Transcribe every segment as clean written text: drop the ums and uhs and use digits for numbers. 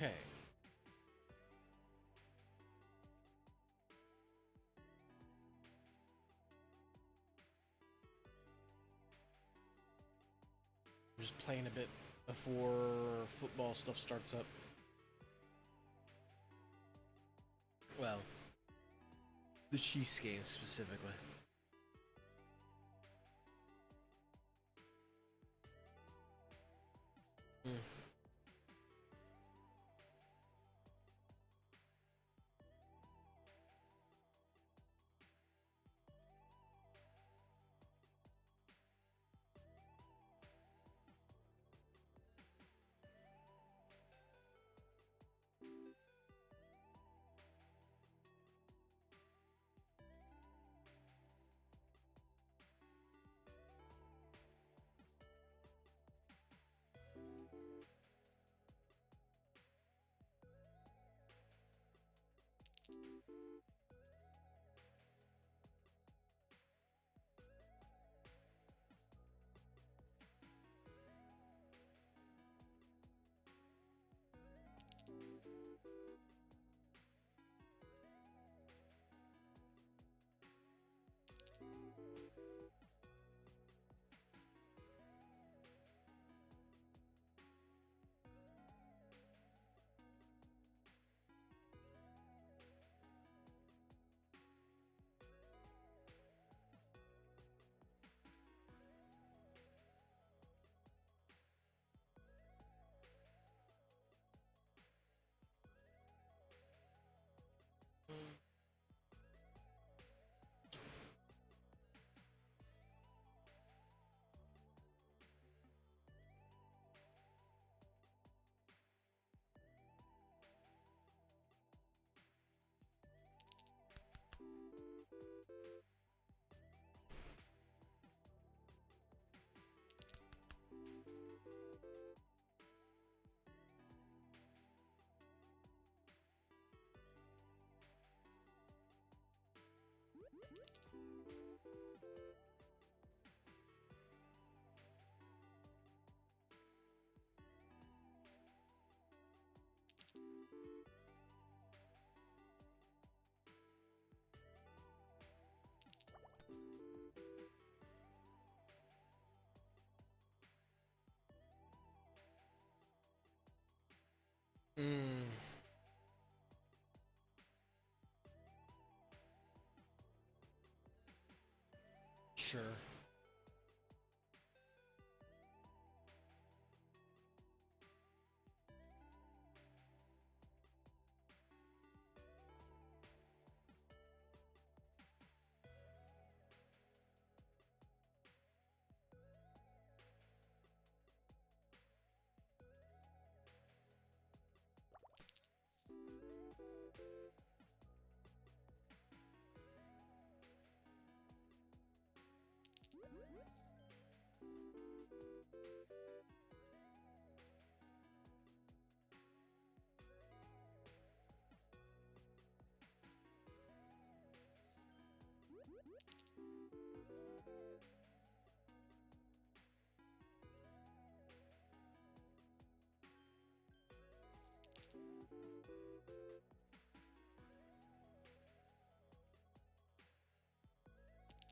Okay. Just playing a bit before football stuff starts up. Well, the Chiefs game specifically. Mm. Mm. Sure.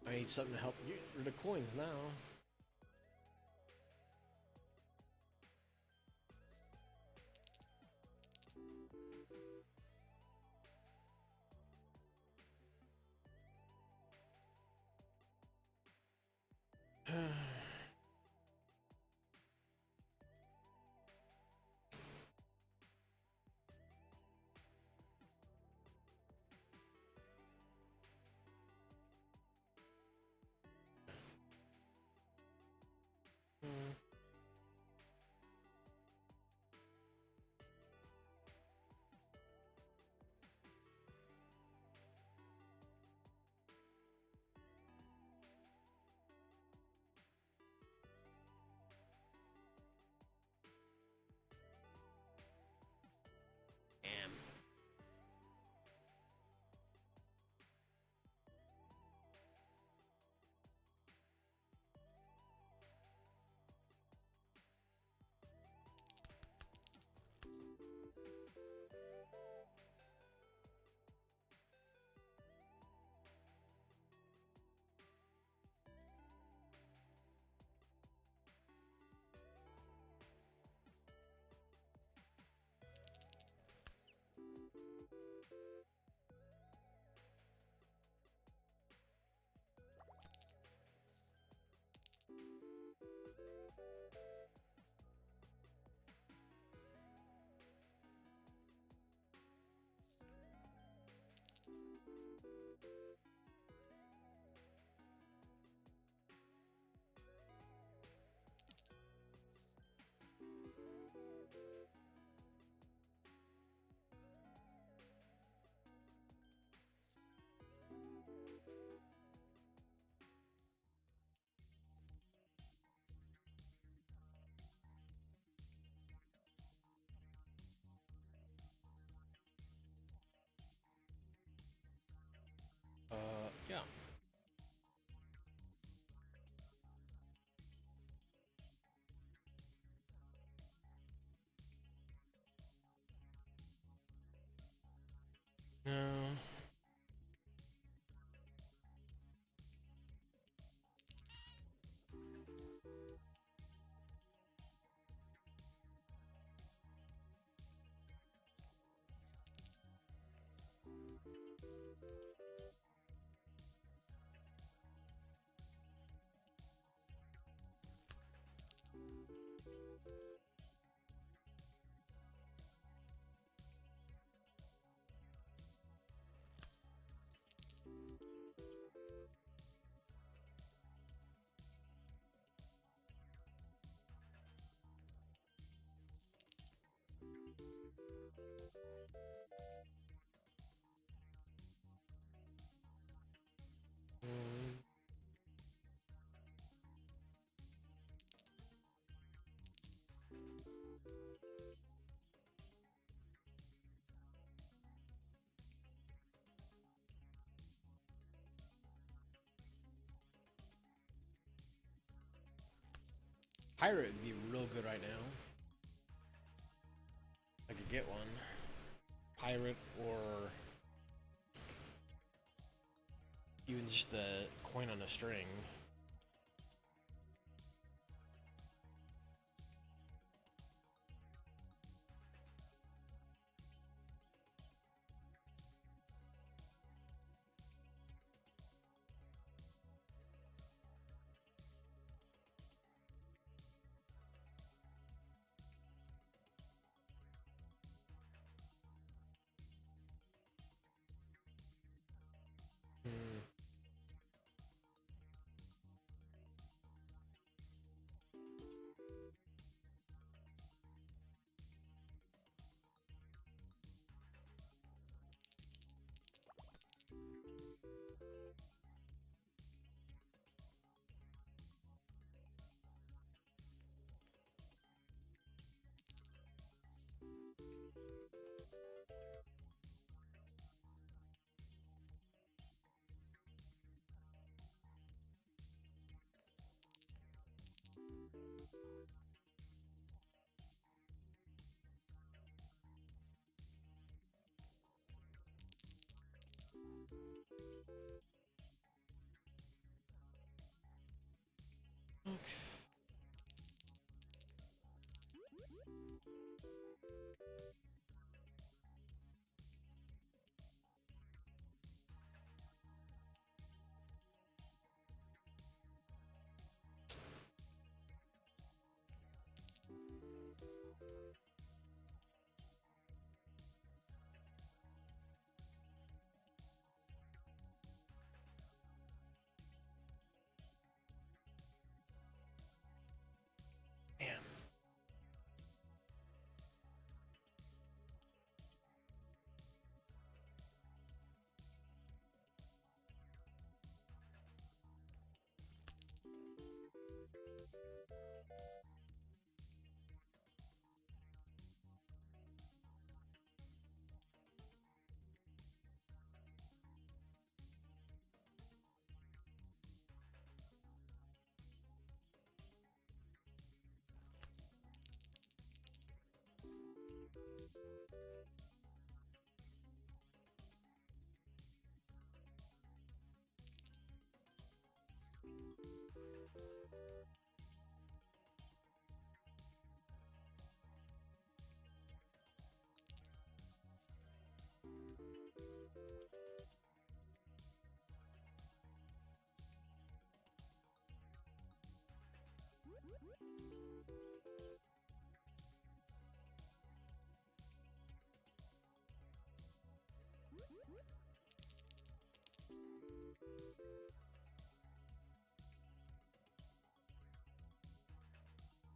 I need something to help get rid of coins now. Yeah. No. Mm, Pirate would be real good right now. I could get one. Pirate or even just the coin on a string. Hmm.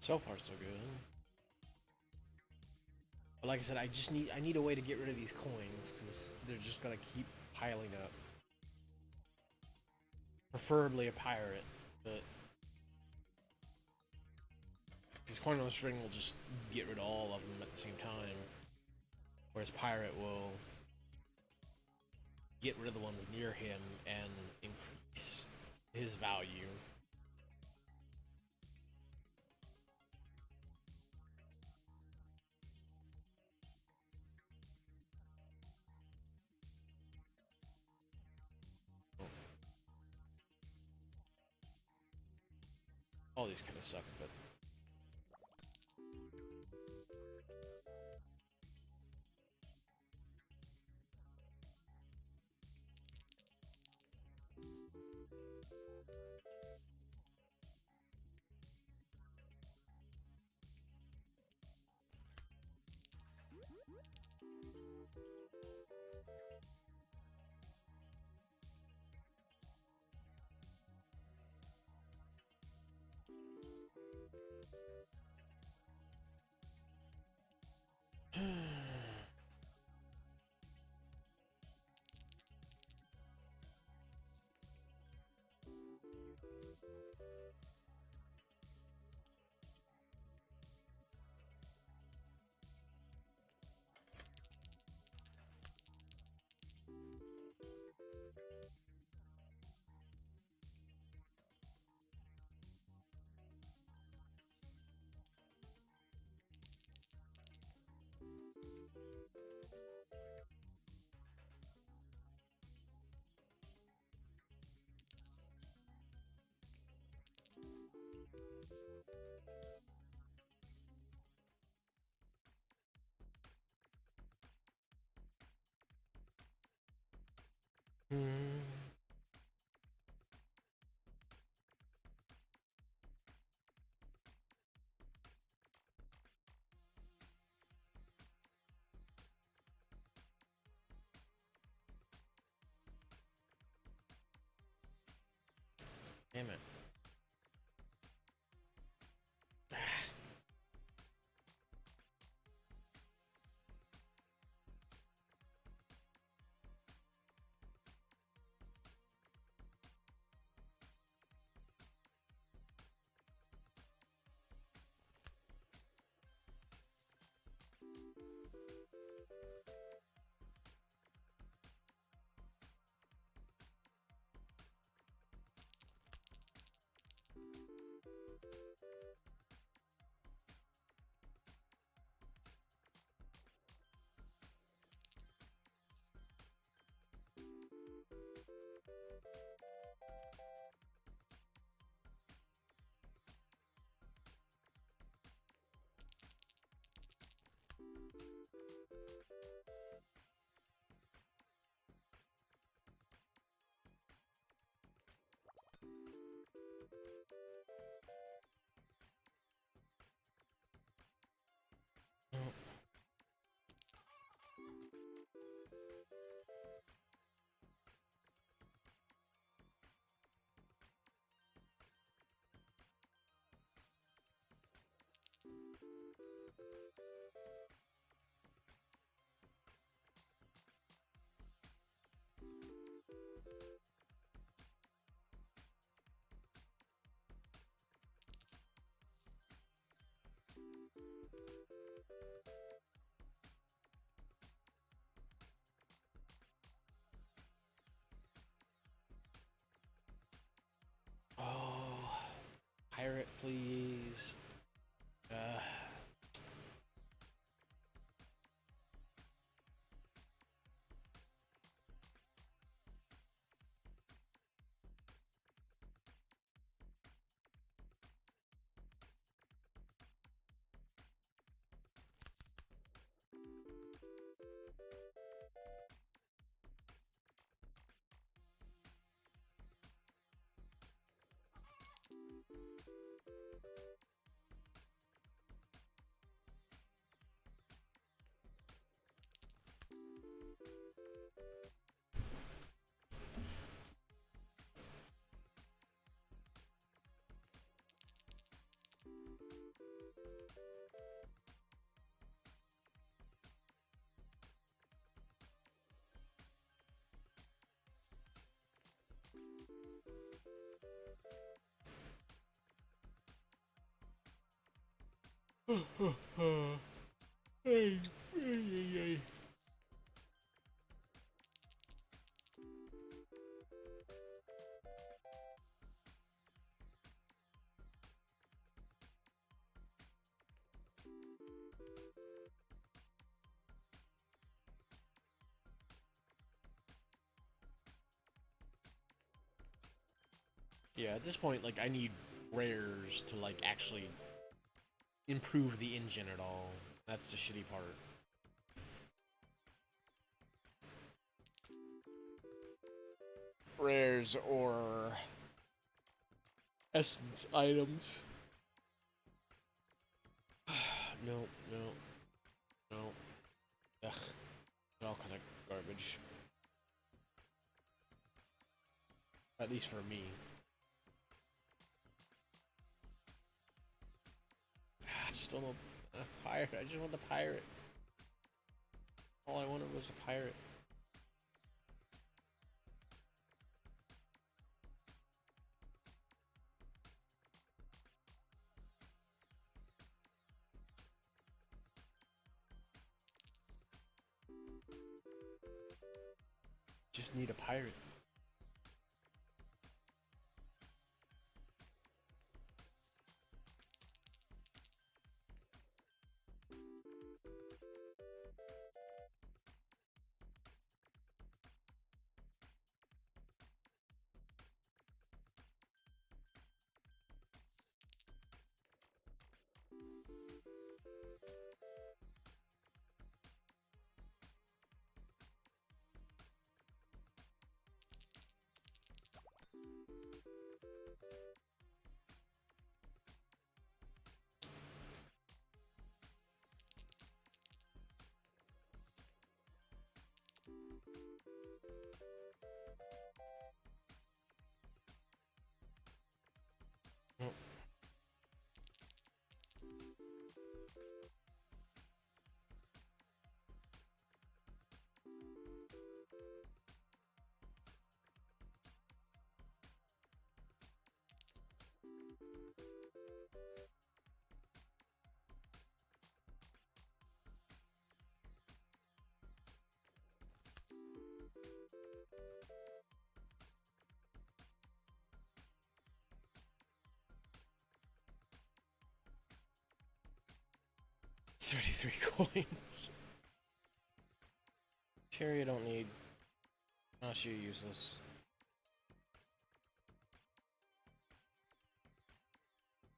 So far, so good. But like I said, I need a way to get rid of these coins because they're just gonna keep piling up. Preferably a pirate, but because coin on the string will just get rid of all of them at the same time, whereas pirate will get rid of the ones near him and increase his value. All these kind of suck, but damn it. Oh, pirate, please. Yeah, at this point, like, I need rares to, like, actually improve the engine at all. That's the shitty part. Rares or essence items. No, no, no. Ugh, they're all kind of garbage. At least for me. Still no pirate. I just want the pirate. All I wanted was a pirate. Just need a pirate. Oh. $33 coins. Cherry I don't need. Oh, she's useless.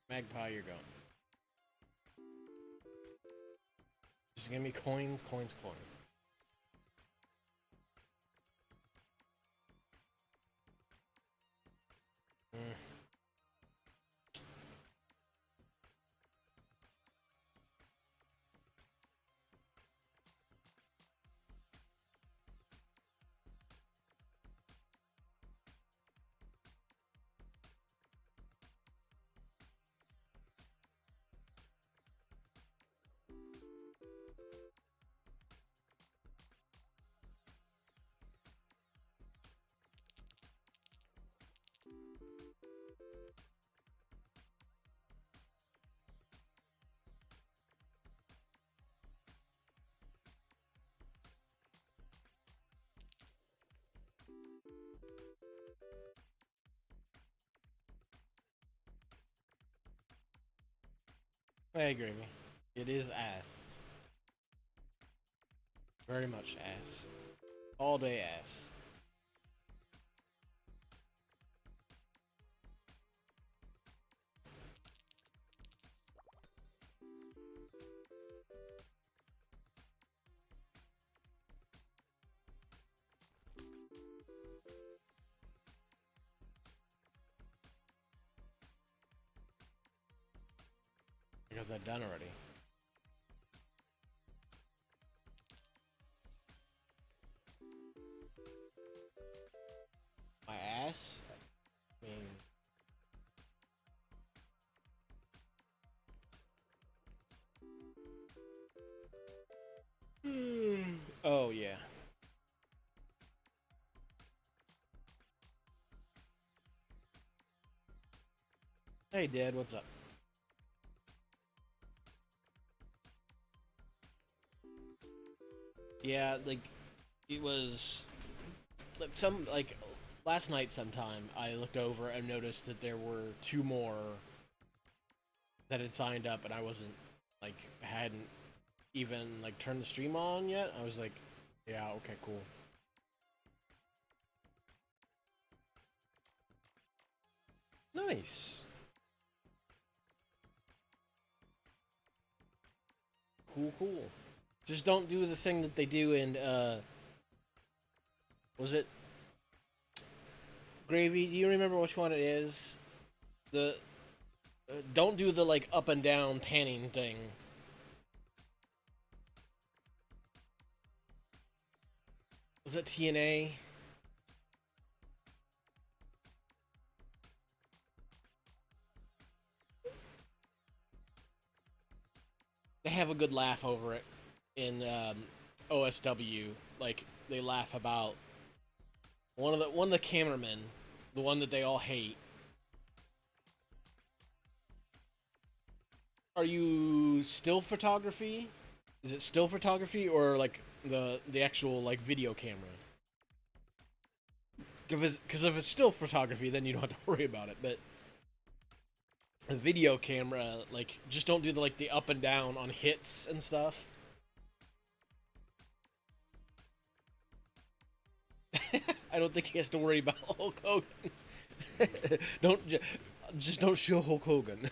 Magpie, you're gone. Just give me coins, coins, coins. Mm. I agree. It is ass. Very much ass. All day ass. Because I've done already. My ass? I mean... Oh, yeah. Hey, Dad, what's up? Yeah, like it was some like last night sometime I looked over and noticed that there were two more that had signed up and I wasn't like hadn't even like turned the stream on yet. I was like, yeah, okay, cool. Nice. Cool, cool. Just don't do the thing that they do in was it Gravy? Do you remember which one it is? The don't do the like up and down panning thing. Was that TNA? They have a good laugh over it in OSW. Like they laugh about one of the cameramen, the one that they all hate. Are you still photography? Is it still photography or like the actual like video camera? Because if it's still photography, then you don't have to worry about it. But a video camera, like just don't do the like the up and down on hits and stuff. I don't think he has to worry about Hulk Hogan. don't just don't show Hulk Hogan.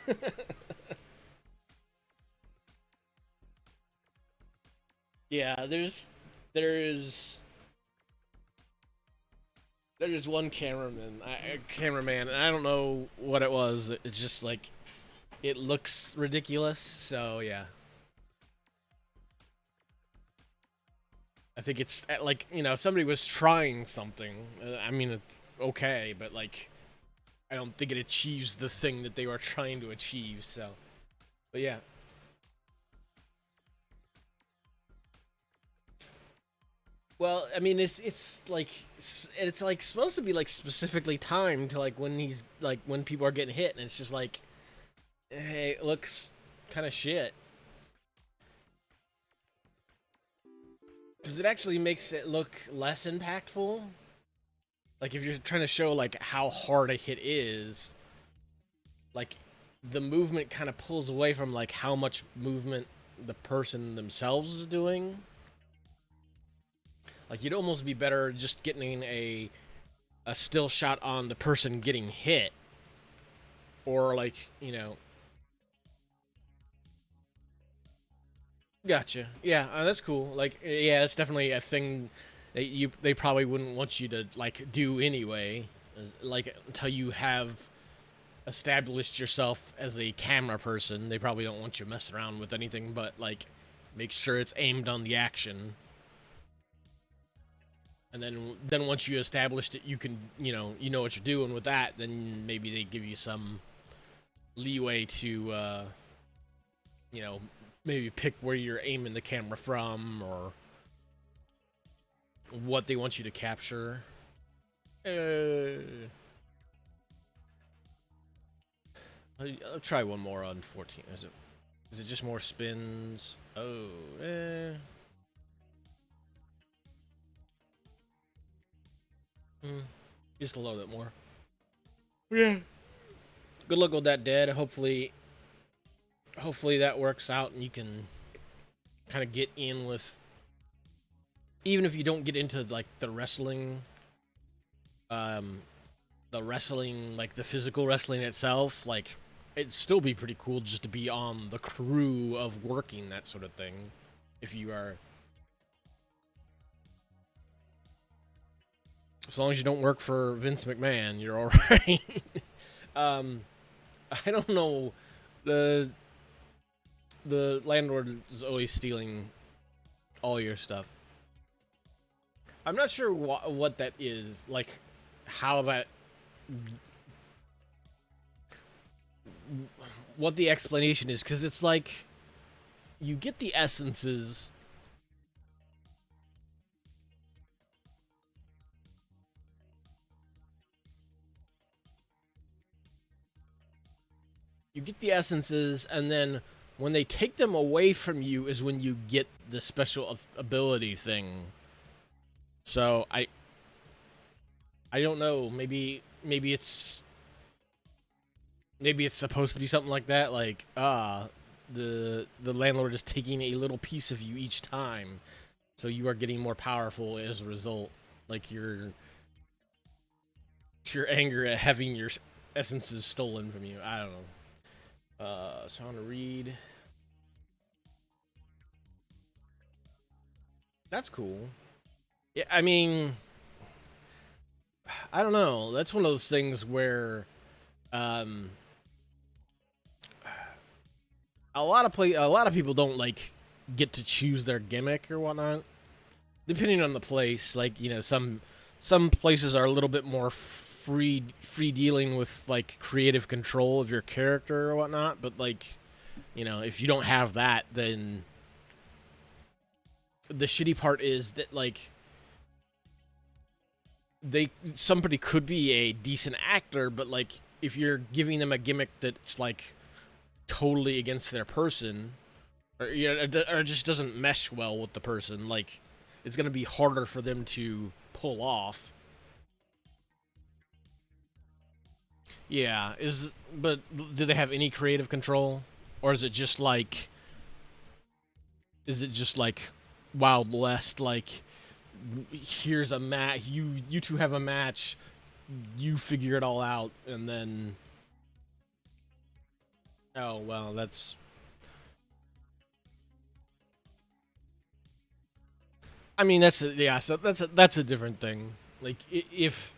Yeah, there's there's one cameraman, and I don't know what it was. It's just like it looks ridiculous. So yeah, I think it's like if somebody was trying something. I mean, it's okay, but like I don't think it achieves the thing that they were trying to achieve. So, but yeah. Well, I mean, it's like supposed to be like specifically timed to like when he's like when people are getting hit, and it's just like, hey, it looks kind of shit because it actually makes it look less impactful. Like if you're trying to show like how hard a hit is, like the movement kind of pulls away from like how much movement the person themselves is doing. Like you'd almost be better just getting a still shot on the person getting hit, or like Gotcha. Yeah, that's cool. Like, yeah, that's definitely a thing that they probably wouldn't want you to like do anyway. Like until you have established yourself as a camera person, they probably don't want you messing around with anything but like make sure it's aimed on the action. And then once you established it, you can you know what you're doing with that. Then maybe they give you some leeway to you know maybe pick where you're aiming the camera from or what they want you to capture. I'll try one more on 14. Is it just more spins? Oh, just a little bit more. Yeah. Good luck with that, Dad. Hopefully that works out and you can kind of get in with. Even if you don't get into like um, the wrestling, like the physical wrestling itself, like it'd still be pretty cool just to be on the crew of working that sort of thing. If you are, as long as you don't work for Vince McMahon, you're all right. um, I don't know. The the landlord is always stealing all your stuff. I'm not sure what that is. Like how that what the explanation is because it's like you get the essences. You get the essences, and then When they take them away from you is when you get the special ability thing. So I don't know. Maybe it's supposed to be something like that. Like the landlord is taking a little piece of you each time, so you are getting more powerful as a result. Like your anger at having your essences stolen from you. I don't know. So I want to read. That's cool. Yeah, I mean, I don't know. That's one of those things where um, a lot of people don't like get to choose their gimmick or whatnot. Depending on the place, like some places are a little bit more free dealing with like creative control of your character or whatnot. But like if you don't have that, then the shitty part is that like somebody could be a decent actor, but like if you're giving them a gimmick that's like totally against their person, or or it just doesn't mesh well with the person, like it's gonna be harder for them to pull off. Yeah, but do they have any creative control, or is it just like Wild West? Like here's a match, you two have a match, you figure it all out, and then oh well, that's. I mean yeah, so that's a different thing. Like if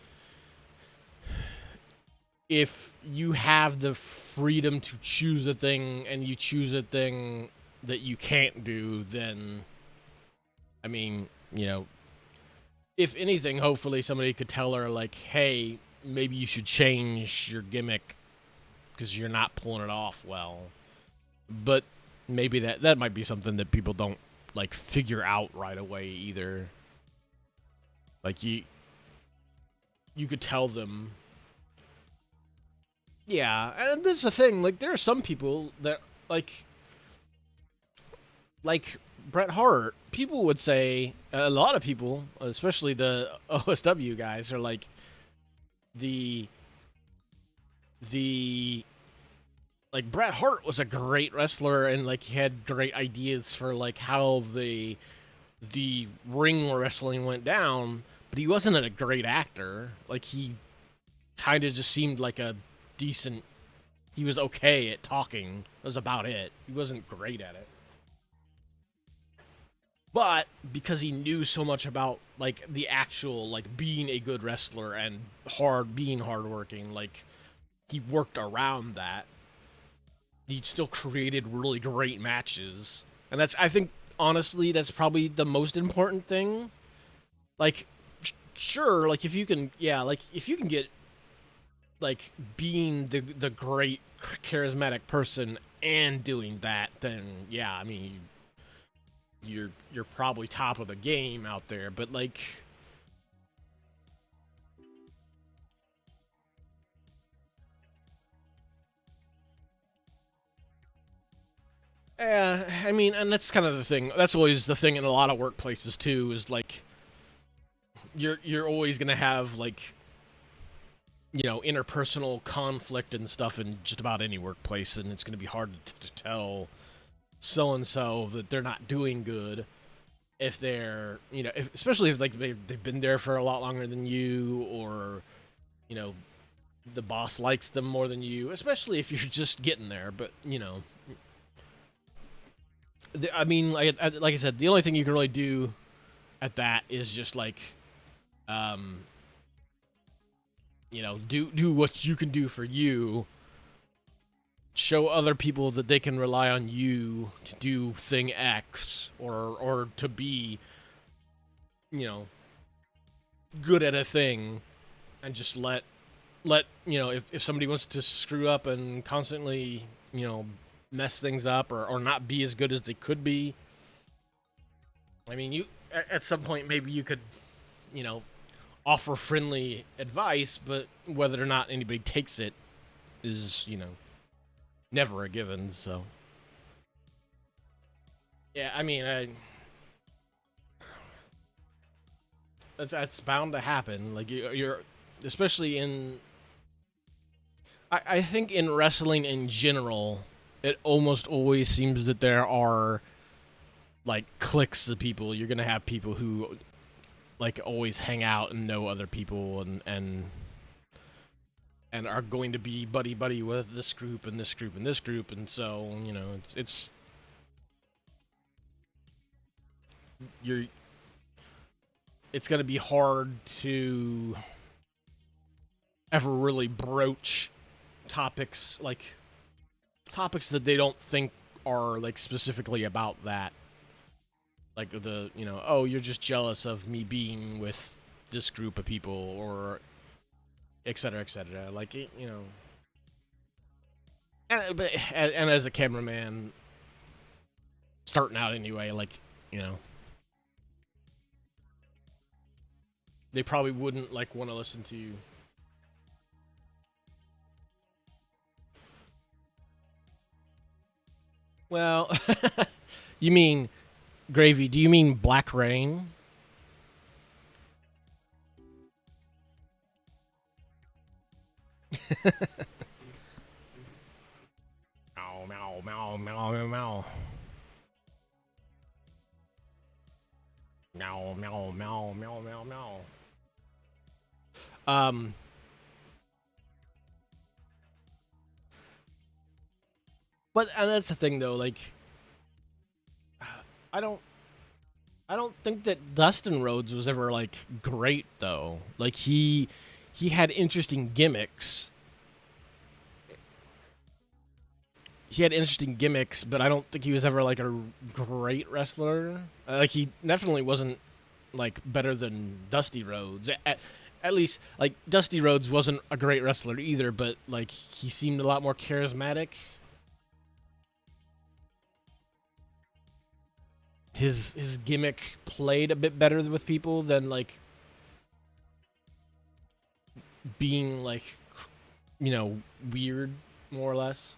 you have the freedom to choose a thing and you choose a thing that you can't do, then I mean, if anything, hopefully somebody could tell her like, "Hey, maybe you should change your gimmick because you're not pulling it off well." But maybe that might be something that people don't like figure out right away either. Like you could tell them. Yeah, and this is the thing. Like, there are some people that like Bret Hart. People would say a lot of people, especially the OSW guys, are like the the like Bret Hart was a great wrestler and like he had great ideas for like how the ring wrestling went down, but he wasn't a great actor. Like he kind of just seemed like a decent. He was okay at talking. That was about it. He wasn't great at it. But because he knew so much about like the actual like being a good wrestler and being hardworking, like he worked around that. He still created really great matches, and that's I think honestly that's probably the most important thing. Like, sure, like if you can get like being the great charismatic person and doing that, then yeah, I mean you're probably top of the game out there. But like, I mean, and that's kind of the thing. That's always the thing in a lot of workplaces too. Is like you're always gonna have like interpersonal conflict and stuff in just about any workplace, and it's gonna be hard to tell so and so that they're not doing good if they're especially if like they've been there for a lot longer than you, or you know the boss likes them more than you, especially if you're just getting there. But I mean, like I said, the only thing you can really do at that is just like um do what you can do for you, show other people that they can rely on you to do thing X, or to be you know good at a thing, and just let if somebody wants to screw up and constantly mess things up, or not be as good as they could be. I mean, you at some point maybe you could you know offer friendly advice, but whether or not anybody takes it is never a given. So Yeah, I mean, that's bound to happen. Like you're especially in. I think in wrestling in general, it almost always seems that there are like cliques of people. You're gonna have people who like always hang out and know other people and are going to be buddy buddy with this group and this group and this group, and so it's you're it's gonna be hard to ever really broach topics like topics that they don't think are like specifically about that, like the oh, you're just jealous of me being with this group of people, or etc., like and as a cameraman starting out anyway, like you know they probably wouldn't like want to listen to you. Well, you mean Gravy, do you mean Black Rain? Meow, meow, meow, meow, meow, meow. Meow, meow, meow, meow, meow, meow. Um, but and that's the thing though. Like, I don't, I don't think that Dustin Rhodes was ever like great though. Like he had interesting gimmicks. He had interesting gimmicks, but I don't think he was ever like a great wrestler. Like he definitely wasn't like better than Dusty Rhodes. At least like Dusty Rhodes wasn't a great wrestler either, but like he seemed a lot more charismatic. His gimmick played a bit better with people than like being like weird more or less.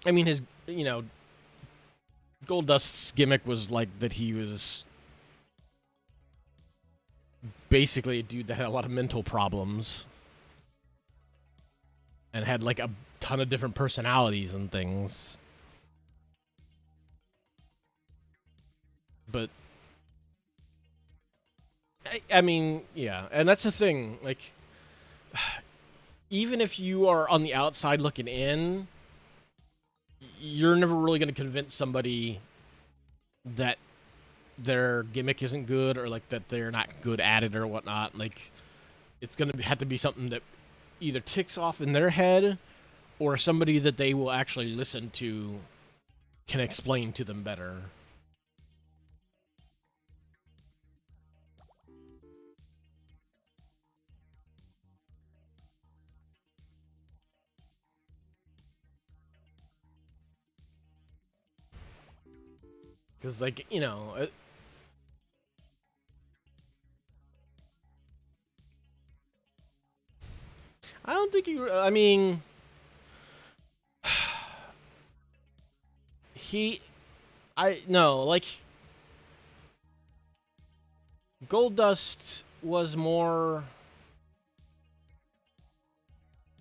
I mean his Goldust's gimmick was like that he was basically a dude that had a lot of mental problems and had like a ton of different personalities and things. But I mean, yeah, and that's the thing. Like, even if you are on the outside looking in, you're never really going to convince somebody that their gimmick isn't good or like that they're not good at it or whatnot. Like, it's going to have to be something that either ticks off in their head or somebody that they will actually listen to can explain to them better. Because, like, I don't think he. I mean, he. I. No, like, Goldust was more.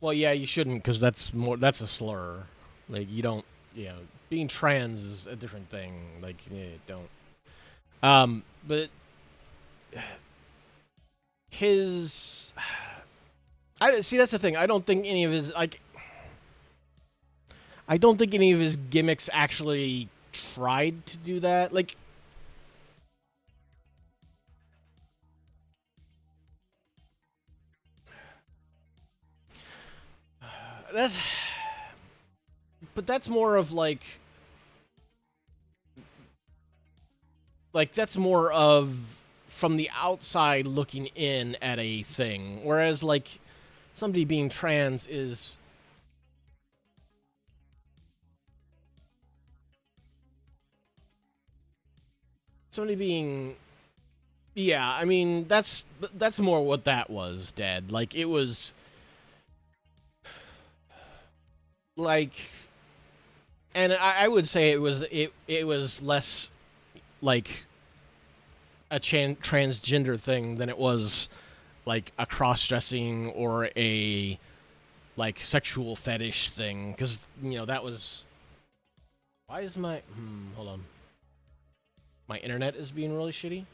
Well, yeah, you shouldn't because that's more. That's a slur. Like, you don't. Being trans is a different thing. Like, don't. But his. I see. That's the thing. I don't think any of his like. I don't think any of his gimmicks actually tried to do that. Like, that's. But that's more of like that's more of from the outside looking in at a thing, whereas like somebody being trans is somebody being yeah. I mean that's more what that was, Dad. Like it was like and I would say it was less like a transgender thing than it was like a cross-dressing or a like sexual fetish thing, because that was. Why is my hold on, my internet is being really shitty.